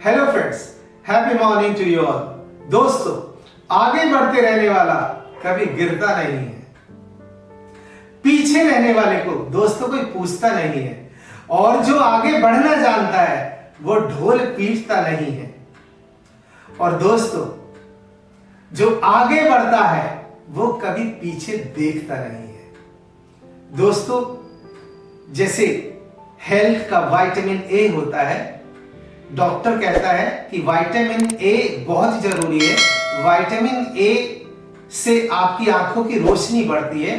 Hello friends, happy morning to you all. दोस्तों, आगे बढ़ते रहने वाला कभी गिरता नहीं है, पीछे रहने वाले को दोस्तों कोई पूछता नहीं है, और जो आगे बढ़ना जानता है वो ढोल पीटता नहीं है। और दोस्तों, जो आगे बढ़ता है वो कभी पीछे देखता नहीं है। दोस्तों, जैसे हेल्थ का विटामिन ए होता है, डॉक्टर कहता है कि विटामिन ए बहुत जरूरी है। विटामिन ए से आपकी आंखों की रोशनी बढ़ती है,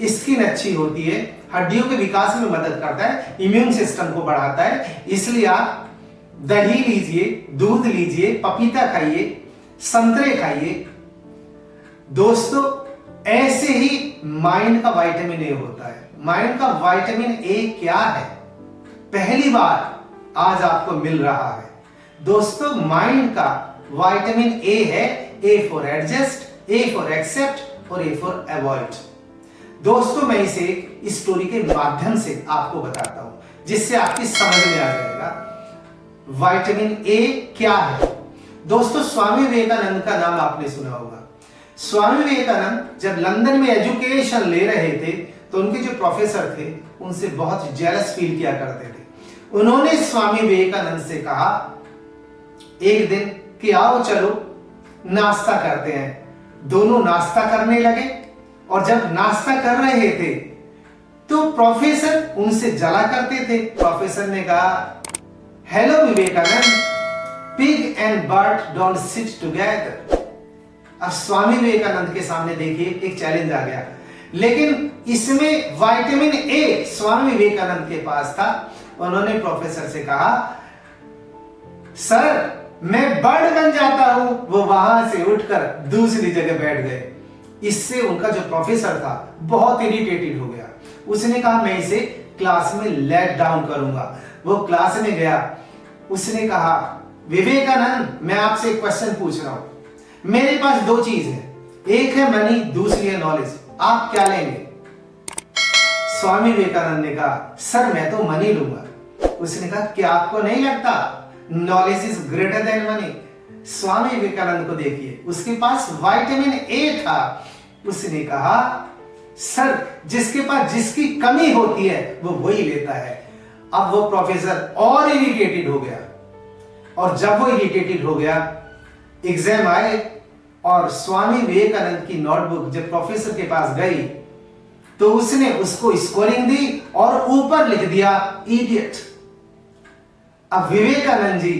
स्किन अच्छी होती है, हड्डियों के विकास में मदद करता है, इम्यून सिस्टम को बढ़ाता है। इसलिए आप दही लीजिए, दूध लीजिए, पपीता खाइए, संतरे खाइए। दोस्तों, ऐसे ही माइंड का विटामिन ए होता है। माइंड का विटामिन ए क्या है, पहली बार आज आपको मिल रहा है। दोस्तों, माइंड का विटामिन ए है A for adjust, A for except और ए फॉर अवॉइड। दोस्तों, मैं इसे इस स्टोरी के माध्यम से आपको बताता हूं, जिससे आपकी समझ में आ जाएगा विटामिन ए क्या है। दोस्तों, स्वामी विवेकानंद का नाम आपने सुना होगा। स्वामी विवेकानंद जब लंदन में एजुकेशन ले रहे थे तो उनके जो प्रोफेसर थे उनसे बहुत जेलस फील किया करते थे। उन्होंने स्वामी विवेकानंद से कहा एक दिन कि आओ चलो नाश्ता करते हैं। दोनों नाश्ता करने लगे, और जब नाश्ता कर रहे थे तो प्रोफेसर उनसे जला करते थे। प्रोफेसर ने कहा, hello Vivekananda, pig and bird don't sit together. अब स्वामी विवेकानंद के सामने देखिए एक चैलेंज आ गया, लेकिन इसमें विटामिन ए स्वामी विवेकानंद के पास था। उन्होंने प्रोफेसर से कहा, सर मैं बर्ड बन जाता हूं। वो वहां से उठकर दूसरी जगह बैठ गए। इससे उनका जो प्रोफेसर था बहुत इरिटेटेड हो गया। उसने कहा, मैं इसे क्लास में लेट डाउन करूंगा। वो क्लास में गया, उसने कहा, विवेकानंद मैं आपसे एक क्वेश्चन पूछ रहा हूं। मेरे पास दो चीज है, एक है मनी, दूसरी है नॉलेज। आप क्या लेंगे? स्वामी विवेकानंद ने कहा, सर मैं तो मनी लूंगा। उसने कहा, क्या आपको नहीं लगता knowledge is greater than money? Swami Vivekananda को देखिए, उसके पास विटामिन ए था। उसने कहा, सर जिसके पास जिसकी कमी होती है वो वही लेता है। अब वो प्रोफेसर और इरिटेटेड हो गया, और जब वो इरिटेटेड हो गया, एग्जाम आए और स्वामी विवेकानंद की नोटबुक जब प्रोफेसर के पास गई तो उसने उसको स्कोरिंग दी और ऊपर लिख दिया इडियट। अब विवेकानंद जी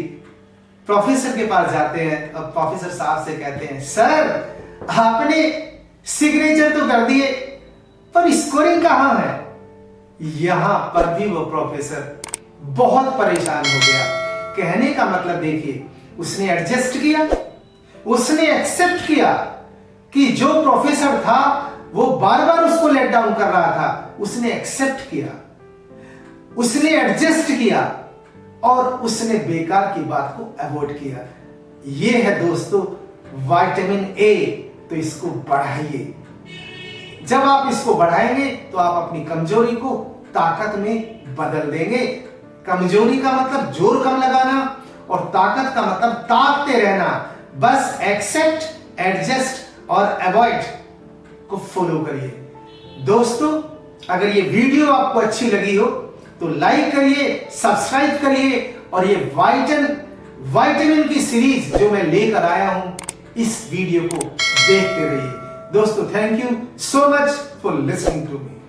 प्रोफेसर के पास जाते हैं, अब प्रोफेसर साहब से कहते हैं, सर आपने सिग्नेचर तो कर दिए पर स्कोरिंग कहां है? यहां पर भी वो प्रोफेसर बहुत परेशान हो गया। कहने का मतलब देखिए, उसने एडजस्ट किया, उसने एक्सेप्ट किया कि जो प्रोफेसर था वो बार बार उसको लेट डाउन कर रहा था। उसने एक्सेप्ट किया, उसने एडजस्ट किया, और उसने बेकार की बात को अवॉइड किया। यह है दोस्तों विटामिन ए। तो इसको बढ़ाइए। जब आप इसको बढ़ाएंगे तो आप अपनी कमजोरी को ताकत में बदल देंगे। कमजोरी का मतलब जोर कम लगाना, और ताकत का मतलब ताकते रहना। बस एक्सेप्ट, एडजस्ट और अवॉइड को फॉलो करिए। दोस्तों, अगर ये वीडियो आपको अच्छी लगी हो तो लाइक करिए, सब्सक्राइब करिए, और ये विटामिन की सीरीज जो मैं लेकर आया हूं, इस वीडियो को देखते रहिए। दोस्तों, thank you so much for listening to me.